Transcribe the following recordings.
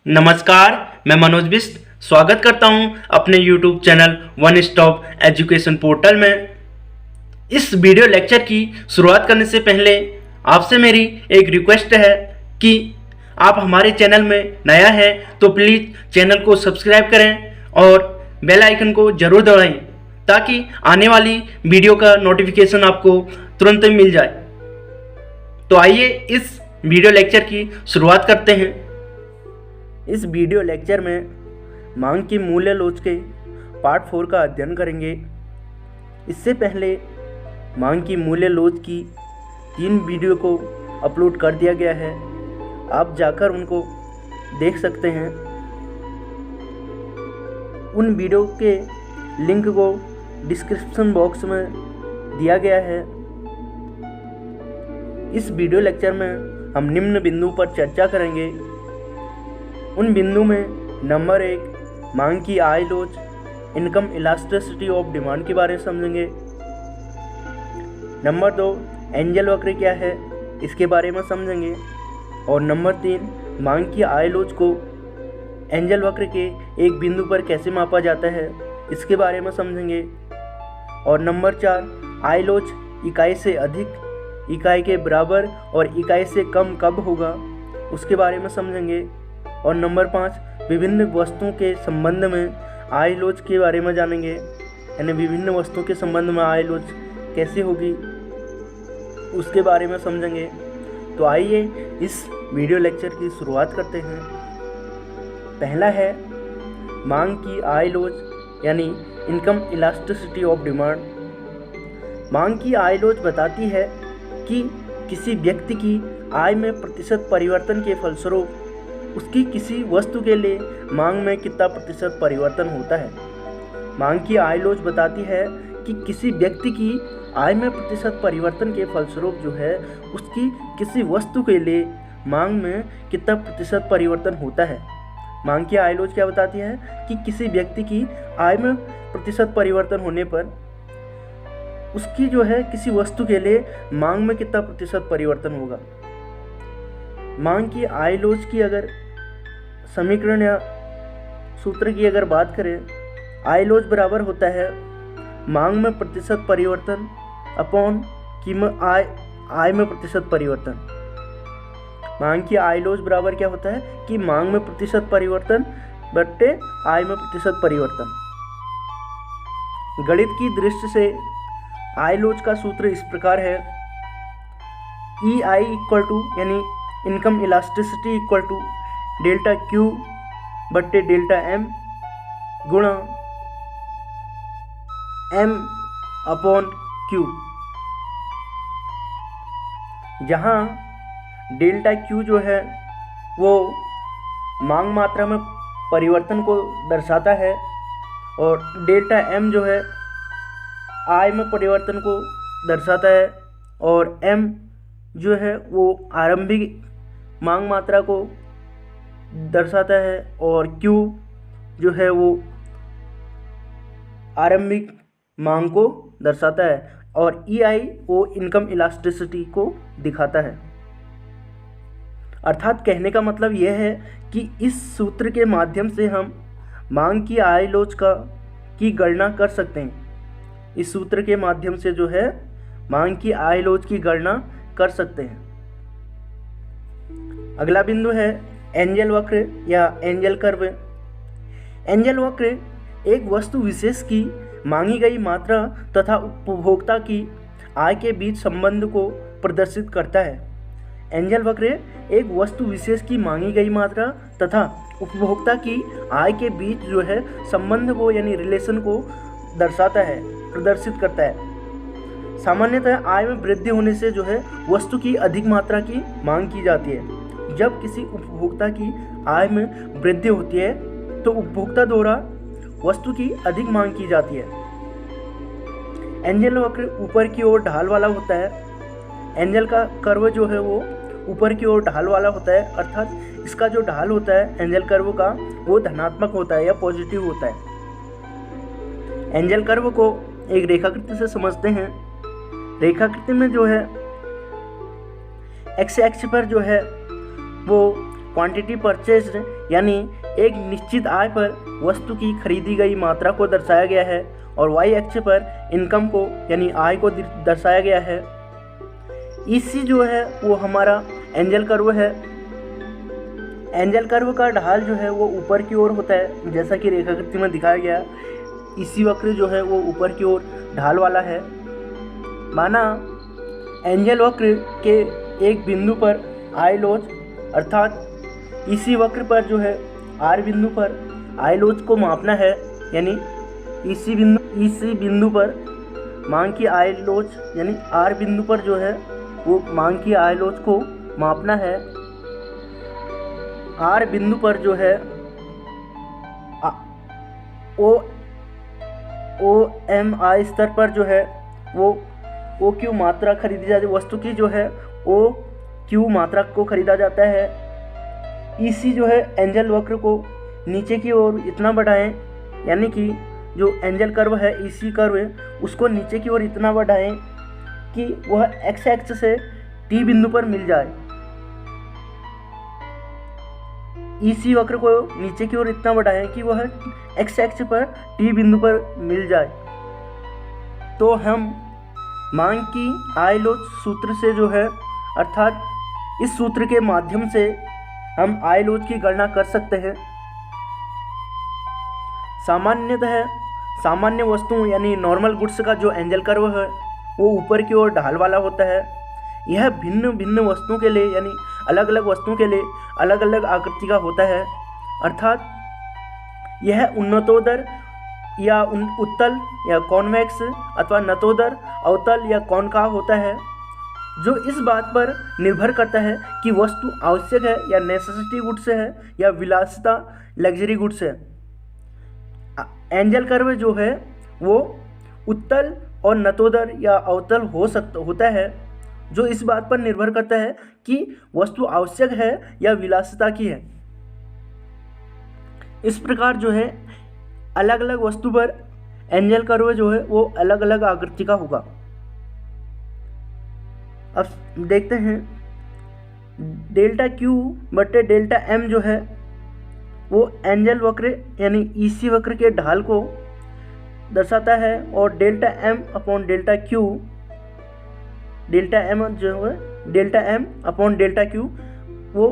नमस्कार, मैं मनोज बिष्ट स्वागत करता हूं अपने YouTube channel one stop education portal में। इस वीडियो लेक्चर की शुरुआत करने से पहले आपसे मेरी एक रिक्वेस्ट है कि आप हमारे चैनल में नया है तो प्लीज़ चैनल को सब्सक्राइब करें और बेल आइकन को ज़रूर दबाएं ताकि आने वाली वीडियो का नोटिफिकेशन आपको तुरंत मिल जाए। तो आइए इस वीडियो लेक्चर की शुरुआत करते हैं। इस वीडियो लेक्चर में मांग की मूल्य लोच के पार्ट 4 का अध्ययन करेंगे। इससे पहले मांग की मूल्य लोच की 3 वीडियो को अपलोड कर दिया गया है, आप जाकर उनको देख सकते हैं। उन वीडियो के लिंक को डिस्क्रिप्शन बॉक्स में दिया गया है। इस वीडियो लेक्चर में हम निम्न बिंदु पर चर्चा करेंगे। उन बिंदु में नंबर 1 मांग की आय लोच, इनकम इलास्टिसिटी ऑफ डिमांड के बारे में समझेंगे। नंबर 2 एंजल वक्र क्या है इसके बारे में समझेंगे। और नंबर 3 मांग की आय लोच को एंजल वक्र के एक बिंदु पर कैसे मापा जाता है इसके बारे में समझेंगे। और नंबर 4 आय लोच इकाई से अधिक, इकाई के बराबर और इकाई से कम कब होगा उसके बारे में समझेंगे। और नंबर 5 विभिन्न वस्तुओं के संबंध में आय लोच के बारे में जानेंगे, यानी विभिन्न वस्तुओं के संबंध में आय लोच कैसे होगी उसके बारे में समझेंगे। तो आइए इस वीडियो लेक्चर की शुरुआत करते हैं। पहला है मांग की आय लोच यानी इनकम इलास्टिसिटी ऑफ डिमांड। मांग की आय लोच बताती है कि किसी व्यक्ति की आय में प्रतिशत परिवर्तन के फलस्वरूप उसकी किसी वस्तु के लिए मांग में कितना प्रतिशत परिवर्तन होता है। मांग की आय लोच बताती है कि किसी व्यक्ति की आय में प्रतिशत परिवर्तन के फलस्वरूप जो है उसकी किसी वस्तु के लिए मांग में कितना प्रतिशत परिवर्तन होता है। मांग की आय लोच क्या बताती है कि किसी व्यक्ति की आय में प्रतिशत परिवर्तन होने पर उसकी जो है किसी वस्तु के लिए मांग में कितना प्रतिशत परिवर्तन होगा। मांग की आय लोच की अगर समीकरण या सूत्र की अगर बात करें, आय लोच बराबर होता है मांग में प्रतिशत परिवर्तन अपॉन कीमत आय में प्रतिशत परिवर्तन। मांग की आय लोच बराबर क्या होता है कि मांग में प्रतिशत परिवर्तन बट्टे आय में प्रतिशत परिवर्तन। गणित की दृष्टि से आय लोच का सूत्र इस प्रकार है, ई आई इक्वल टू यानी income elasticity equal to delta Q बट्टे डेल्टा एम गुणा एम अपॉन क्यू, जहाँ डेल्टा क्यू जो है वो मांग मात्रा में परिवर्तन को दर्शाता है और डेल्टा एम जो है आय में परिवर्तन को दर्शाता है और एम जो है वो आरंभिक मांग मात्रा को दर्शाता है और Q जो है वो आरंभिक मांग को दर्शाता है और EI वो इनकम इलास्टिसिटी को दिखाता है। अर्थात कहने का मतलब यह है कि इस सूत्र के माध्यम से हम मांग की आय लोच की गणना कर सकते हैं। इस सूत्र के माध्यम से जो है मांग की आय लोच की गणना कर सकते हैं। अगला बिंदु है एंजल वक्र या एंजल कर्व। एंजल वक्र एक वस्तु विशेष की मांगी गई मात्रा तथा उपभोक्ता की आय के बीच संबंध को प्रदर्शित करता है। एंजल वक्र एक वस्तु विशेष की मांगी गई मात्रा तथा उपभोक्ता की आय के बीच जो है संबंध को यानी रिलेशन को दर्शाता है, प्रदर्शित करता है। सामान्यतः आय में वृद्धि होने से जो है वस्तु की अधिक मात्रा की मांग की जाती है। जब किसी उपभोक्ता की आय में वृद्धि होती है तो उपभोक्ता द्वारा वस्तु की अधिक मांग की जाती है। एंजल वक्र ऊपर की ओर ढाल वाला होता है। एंजल का कर्व जो है वो ऊपर की ओर ढाल वाला होता है, अर्थात इसका जो ढाल होता है एंजल कर्व का वो धनात्मक होता है या पॉजिटिव होता है। एंजल कर्व को एक रेखाकृति से समझते हैं। रेखाकृति में जो है एक्स एक्स पर जो है वो क्वांटिटी परचेज्ड यानी एक निश्चित आय पर वस्तु की खरीदी गई मात्रा को दर्शाया गया है, और वाई अक्ष पर इनकम को यानी आय को दर्शाया गया है। इसी जो है वो हमारा एंजल कर्व है। एंजल कर्व का ढाल जो है वो ऊपर की ओर होता है, जैसा कि रेखाकृति में दिखाया गया। इसी वक्र जो है वो ऊपर की ओर ढाल वाला है। माना एंजल वक्र के एक बिंदु पर आई लोच अर्थात इसी वक्र पर जो है आर बिंदु पर आई लोच को मापना है, यानी इसी बिंदु पर मांग की आई लोच यानी आर बिंदु पर जो है वो मांग की आई लोच को मापना है। आर बिंदु पर जो है ओ एम आई स्तर पर जो है वो ओ क्यू मात्रा खरीदी जाती है। वस्तु की जो है ओ क्यू मात्रा को खरीदा जाता है। इसी जो है एंजल वक्र को नीचे की ओर इतना बढ़ाएं, यानी कि जो एंजल कर्व है इसी कर्व है उसको नीचे की ओर इतना बढ़ाएं कि वह एक्स एक्स से टी बिंदु पर मिल जाए। इसी वक्र को नीचे की ओर इतना बढ़ाएं कि वह एक्स एक्स पर टी बिंदु पर मिल जाए। तो हम मांग की आई लोच सूत्र से जो है अर्थात इस सूत्र के माध्यम से हम आई लोच की गणना कर सकते हैं। सामान्यतः सामान्य वस्तुओं यानी नॉर्मल गुड्स का जो एंजल कर्व है वो ऊपर की ओर ढाल वाला होता है। यह भिन्न भिन्न वस्तुओं के लिए यानी अलग अलग वस्तुओं के लिए अलग अलग आकृति का होता है, अर्थात यह उन्नतोदर या उत्तल या कॉन्वेक्स अथवा नतोदर अवतल या कॉनकाव होता है, जो इस बात पर निर्भर करता है कि वस्तु आवश्यक है या नेसेसिटी गुड्स है या विलासिता लग्जरी गुड्स है। एंजल कर्व जो है वो उत्तल और नतोदर या अवतल होता है, जो इस बात पर निर्भर करता है कि वस्तु आवश्यक है या विलासिता की है। इस प्रकार जो है अलग अलग वस्तु पर एंजल कर्व जो है वो अलग अलग आकृति का होगा। अब देखते हैं डेल्टा क्यू बटे डेल्टा एम जो है वो एंजल वक्र यानी ईसी वक्र के ढाल को दर्शाता है, और delta M upon delta Q delta M जो है delta M upon delta Q वो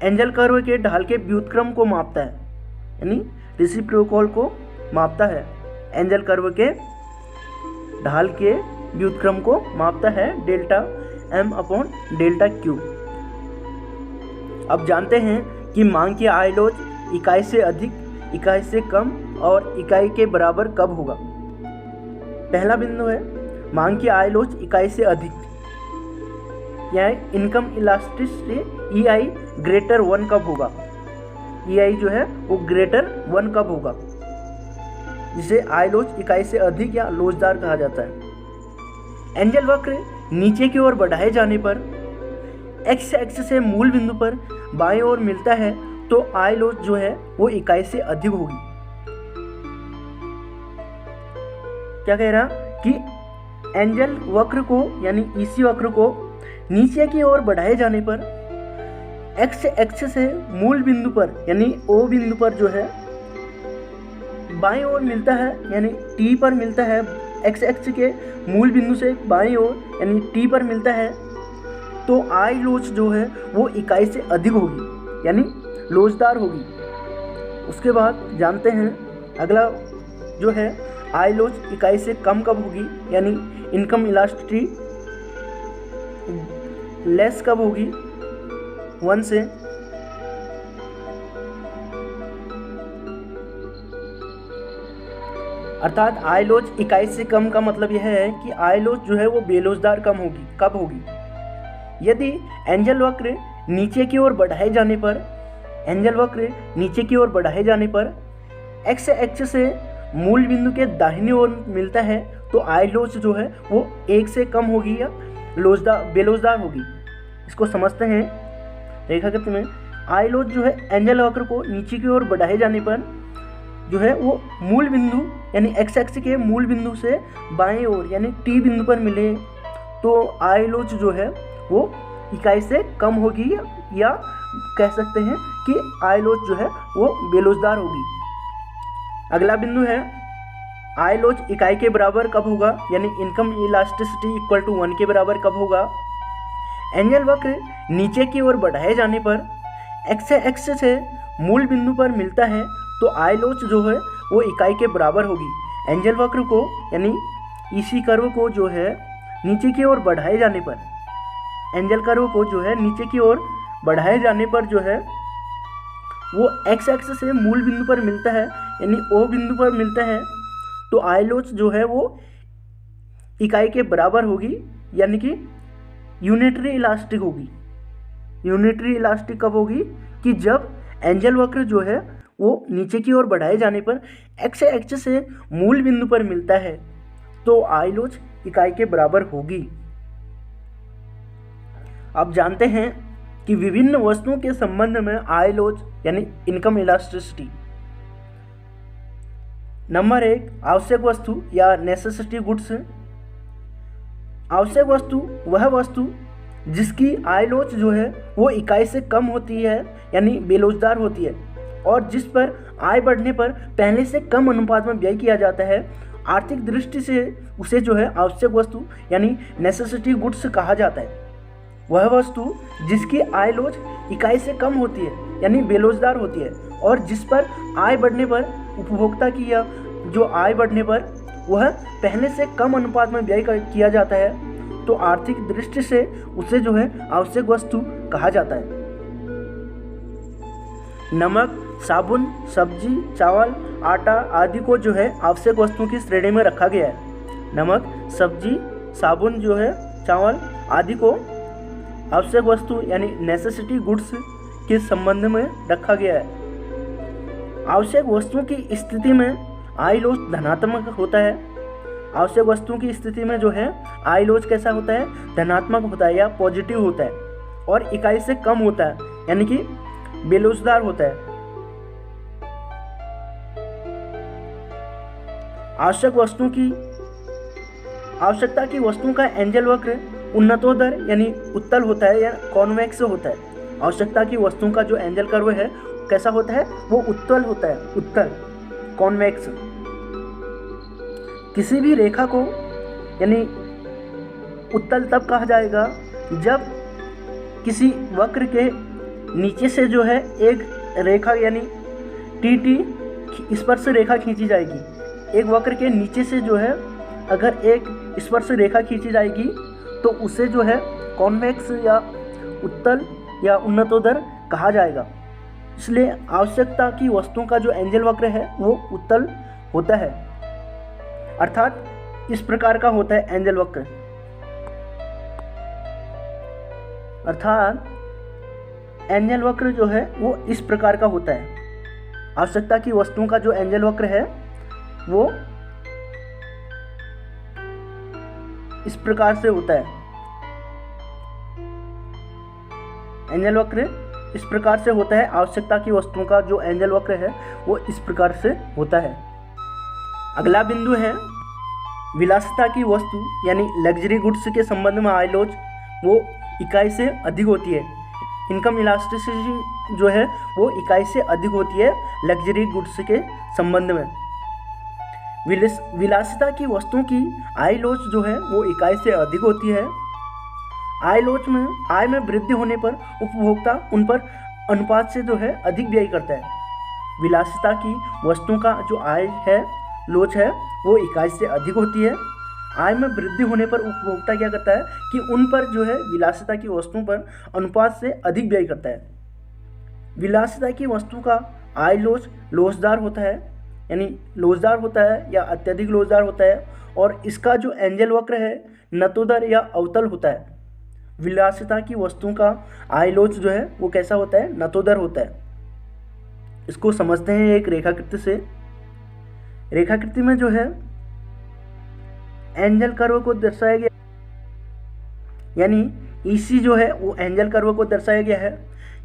एंजल कर्व के ढाल के व्युत्क्रम को मापता है, यानी रेसिप्रोकल को मापता है। एंजल कर्व के ढाल के व्युत्क्रम को मापता है delta M upon delta Q. अब जानते हैं कि मांग की आई लोच इकाई से अधिक, इकाई से कम और इकाई के बराबर कब होगा। पहला बिंदु है मांग की आई लोच इकाई से अधिक, यह इनकम इलास्टिसिटी EI ग्रेटर 1 कब होगा। EI जो है वो ग्रेटर 1 कब होगा, जिसे आई लोच इकाई से अधिक या लोचदार कहा जाता है। एंजल वक्र नीचे की ओर बढ़ाए जाने पर एक्स एक्स से मूल बिंदु पर बाएं ओर मिलता है, तो आई लोच जो है वो इकाई से अधिक होगी। क्या कह रहा कि एंजल वक्र को यानी ईसी वक्र को नीचे की ओर बढ़ाए जाने पर एक्स एक्स से मूल बिंदु पर यानी ओ बिंदु पर जो है बाएं ओर मिलता है, यानी टी पर मिलता है। एक्स एक्स के मूल बिंदु से बाएं ओर यानी टी पर मिलता है, तो आई लोच जो है वो इकाई से अधिक होगी यानी लोचदार होगी। उसके बाद जानते हैं अगला जो है आई लोच इकाई से कम कब होगी, यानी इनकम इलास्टिसिटी लेस कब होगी 1 से। अर्थात आई लोच इकाई से कम का मतलब यह है कि आई लोच जो है वो बेलोचदार कब होगी। यदि एंजल वक्र नीचे की ओर बढ़ाए जाने पर एक्स एक्स से मूल बिंदु के दाहिनी ओर मिलता है, तो आई लोच जो है वो 1 से कम होगी या बेलोचदार होगी। इसको समझते हैं रेखाकृति में। आई लोच जो है एंजल वक्र को नीचे की ओर बढ़ाए जाने पर जो है वो मूल बिंदु यानी एक्स एक्स के मूल बिंदु से बाएं ओर यानी टी बिंदु पर मिले, तो आई लोच जो है वो इकाई से कम होगी, या कह सकते हैं कि आय लोच जो है वो बेलोचदार होगी। अगला बिंदु है आय लोच इकाई के बराबर कब होगा, यानी इनकम इलास्टिसिटी इक्वल टू 1 के बराबर कब होगा। एंजल वक्र नीचे की ओर बढ़ाए जाने पर एक्स से मूल बिंदु पर मिलता है तो आय लोच जो है वो इकाई के बराबर होगी। एंजल वक्र को यानी इसी कर्व को जो है नीचे की ओर बढ़ाए जाने पर, एंजल कर्व को जो है नीचे की ओर बढ़ाए जाने पर जो है वो एक्स एक्स से मूल बिंदु पर मिलता है, यानी ओ बिंदु पर मिलता है, तो आय लोच जो है वो इकाई के बराबर होगी, यानी कि यूनिटरी इलास्टिक होगी। यूनिटरी इलास्टिक कब होगी कि जब एंजल वक्र जो है वो नीचे की ओर बढ़ाए जाने पर एक्स एक्स से मूल बिंदु पर मिलता है तो आय लोच इकाई के बराबर होगी। आप जानते हैं कि विभिन्न वस्तुओं के संबंध में आय लोच यानी इनकम इलास्टिसिटी। नंबर 1 आवश्यक वस्तु या नेसेसिटी गुड्स। आवश्यक वस्तु वह वस्तु जिसकी आय लोच जो है वो इकाई से कम होती है, यानी बेलोचदार होती है, और जिस पर आय बढ़ने पर पहले से कम अनुपात में व्यय किया जाता है। आर्थिक दृष्टि से उसे जो है आवश्यक वस्तु यानी नेसेसिटी गुड्स कहा जाता है। वह वस्तु जिसकी आय लोच इकाई से कम होती है, यानी बेलोचदार होती है, और जिस पर आय बढ़ने पर उपभोक्ता की या जो आय बढ़ने पर वह पहले से कम अनुपात में व्यय किया जाता है, तो आर्थिक दृष्टि से उसे जो है आवश्यक वस्तु कहा जाता है। नमक, साबुन, सब्जी, चावल, आटा आदि को जो है आवश्यक वस्तुओं की श्रेणी में रखा गया है। नमक, सब्जी, साबुन जो है, चावल आदि को आवश्यक वस्तु यानी नेसेसिटी गुड्स के संबंध में रखा गया है। आवश्यक वस्तुओं की स्थिति में आय लोच धनात्मक होता है। आवश्यक वस्तुओं की स्थिति में जो है आय लोच कैसा होता है, धनात्मक होता है या पॉजिटिव होता है, और इकाई से कम होता है, यानी कि बेलोचदार होता है। आवश्यकता की वस्तुओं का एंजल वक्र उन्नतोदर यानी उत्तल होता है या कॉन्वेक्स होता है। आवश्यकता की वस्तुओं का जो एंजल कर्व है कैसा होता है, वो उत्तल होता है, उत्तल, कॉन्वेक्स। किसी भी रेखा को यानी उत्तल तब कहा जाएगा जब किसी वक्र के नीचे से जो है एक रेखा यानी टी स्पर्श रेखा खींची जाएगी। एक वक्र के नीचे से जो है अगर एक स्पर्श रेखा खींची जाएगी तो उसे जो है कॉन्वेक्स या उत्तल या उन्नतोदर कहा जाएगा। इसलिए आवश्यकता की वस्तुओं का जो एंजल वक्र है वो उत्तल होता है, अर्थात इस प्रकार का होता है एंजल वक्र। अर्थात एंजल वक्र जो है वो इस प्रकार का होता है। आवश्यकता की वस्तुओं का जो एंजल वक्र है वो इस प्रकार से होता है। एंजल वक्र इस प्रकार से होता है। आवश्यकता की वस्तुओं का जो एंजल वक्र है वो इस प्रकार से होता है। अगला बिंदु है विलासिता की वस्तु यानी लग्जरी गुड्स के संबंध में आय लोच वो इकाई से अधिक होती है। इनकम इलास्टिसिटी जो है वो इकाई से अधिक होती है लग्जरी गुड्स के संबंध में। विलासिता की वस्तुओं की आय लोच जो है वो इकाई से अधिक होती है। आय लोच में आय में वृद्धि होने पर उपभोक्ता उन पर अनुपात से जो है अधिक व्यय करता है। विलासिता की वस्तुओं का जो आय है लोच है वो इकाई से अधिक होती है। आय में वृद्धि होने पर उपभोक्ता क्या करता है कि उन पर जो है विलासिता की वस्तुओं पर अनुपात से अधिक व्यय करता है। विलासिता की वस्तु का आय लोच लोचदार होता है, यानी लोचदार होता है या अत्यधिक लोचदार होता है, और इसका जो एंजल वक्र है नतोदर या अवतल होता है। विलासिता की वस्तुओं का आय लोच जो है वो कैसा होता है, नतोदर होता है। इसको समझते हैं एक रेखाकृति से। रेखाकृति में जो है एंजल कर्व को दर्शाया गया, यानी इसी जो है वो एंजल कर्व को दर्शाया गया है।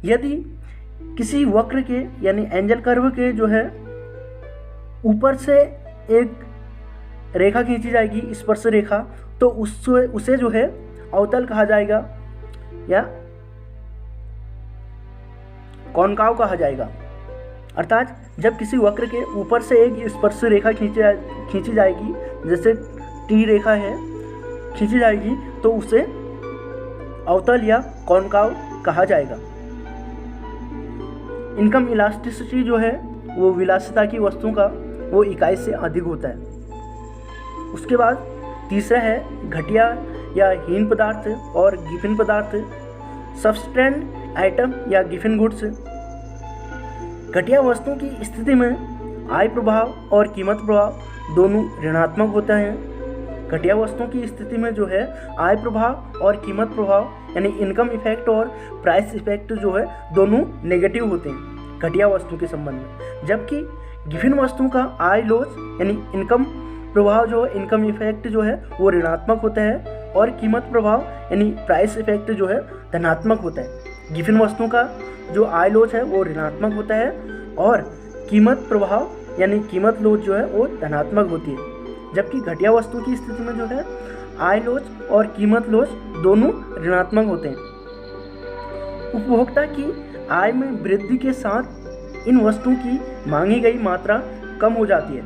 यदि किसी वक्र के यानी एंजल कर्व के जो है ऊपर से एक रेखा खींची जाएगी स्पर्श रेखा, तो उसे जो है अवतल कहा जाएगा। या कॉनकाव कहा जाएगा। अर्थात जब किसी वक्र के ऊपर से एक स्पर्श रेखा खींची जाएगी, जैसे टी रेखा है खींची जाएगी, तो उसे अवतल या कॉनकाव कहा जाएगा। इनकम इलास्टिसिटी जो है वो विलासिता की वस्तु का वो इकाई से अधिक होता है। उसके बाद तीसरा है घटिया या हीन पदार्थ और गिफिन पदार्थ, सबस्टेंट आइटम या गिफिन गुड्स। घटिया वस्तुओं की स्थिति में आय प्रभाव और कीमत प्रभाव दोनों ऋणात्मक होते हैं। घटिया वस्तुओं की स्थिति में जो है आय प्रभाव और कीमत प्रभाव यानी इनकम इफेक्ट और प्राइस इफेक्ट जो है दोनों नेगेटिव होते हैं घटिया वस्तु के संबंध में, जबकि गिफिन वस्तुओं का आय लॉस यानी इनकम प्रभाव जो है इनकम इफेक्ट जो है वो ऋणात्मक होता है और कीमत प्रभाव यानी प्राइस इफेक्ट जो है धनात्मक होता है। गिफिन वस्तुओं का जो आय लॉस है वो ऋणात्मक होता है और कीमत प्रभाव यानी कीमत लॉस जो है वो धनात्मक होती है, जबकि घटिया वस्तु की स्थिति में जो है आय लॉस और कीमत लॉस दोनों ऋणात्मक होते हैं। उपभोक्ता की आय में वृद्धि के साथ इन वस्तुओं की मांगी गई मात्रा कम हो जाती है,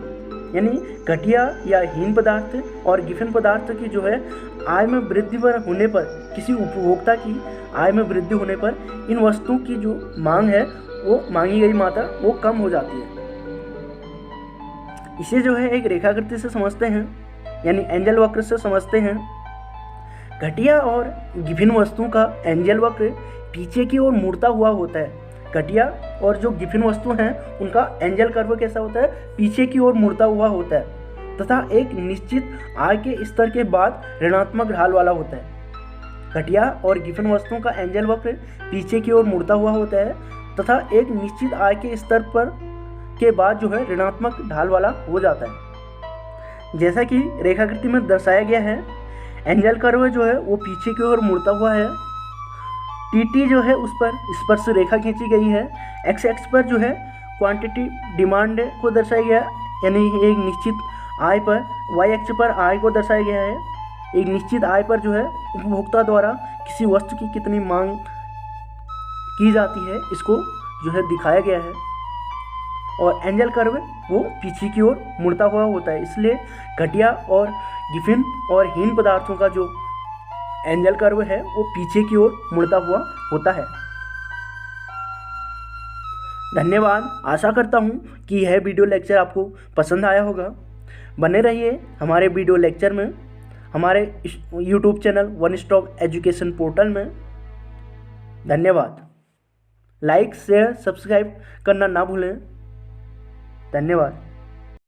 यानी घटिया या हीन पदार्थ और गिफिन पदार्थ की जो है आय में वृद्धि होने पर, किसी उपभोक्ता की आय में वृद्धि होने पर इन वस्तुओं की जो मांग है वो मांगी गई मात्रा वो कम हो जाती है। इसे जो है एक रेखाकृति से समझते हैं, यानी एंजल वक्र से समझते हैं। घटिया और गिफिन वस्तुओं का एंजल वक्र पीछे की ओर मुड़ता हुआ होता है। घटिया और जो गिफिन वस्तु हैं उनका एंजल कर्व कैसा होता है, पीछे की ओर मुड़ता हुआ होता है तथा एक निश्चित आय के स्तर के बाद ऋणात्मक ढाल वाला होता है। घटिया और गिफिन वस्तुओं का एंजल वक्र पीछे की ओर मुड़ता हुआ होता है तथा एक निश्चित आय के स्तर पर के बाद जो है ऋणात्मक ढाल वाला हो जाता है। जैसा कि रेखाकृति में दर्शाया गया है, एंजल कर्व जो है वो पीछे की ओर मुड़ता हुआ है। टी जो है उस पर स्पर्श रेखा खींची गई है। एक्स एक्स पर जो है क्वांटिटी डिमांड को दर्शाया गया है, यानी एक निश्चित आय पर। वाई एक्स पर आय को दर्शाया गया है। एक निश्चित आय पर जो है उपभोक्ता द्वारा किसी वस्तु की कितनी मांग की जाती है इसको जो है दिखाया गया है। और एंजल कर्व वो पीछे की ओर मुड़ता हुआ होता है, इसलिए घटिया और गिफिन और हीन पदार्थों का जो एंजल कर्व है वो पीछे की ओर मुड़ता हुआ होता है। धन्यवाद। आशा करता हूँ कि यह वीडियो लेक्चर आपको पसंद आया होगा। बने रहिए हमारे वीडियो लेक्चर में, हमारे YouTube channel one stop education portal में। धन्यवाद। लाइक शेयर सब्सक्राइब करना ना भूलें। धन्यवाद।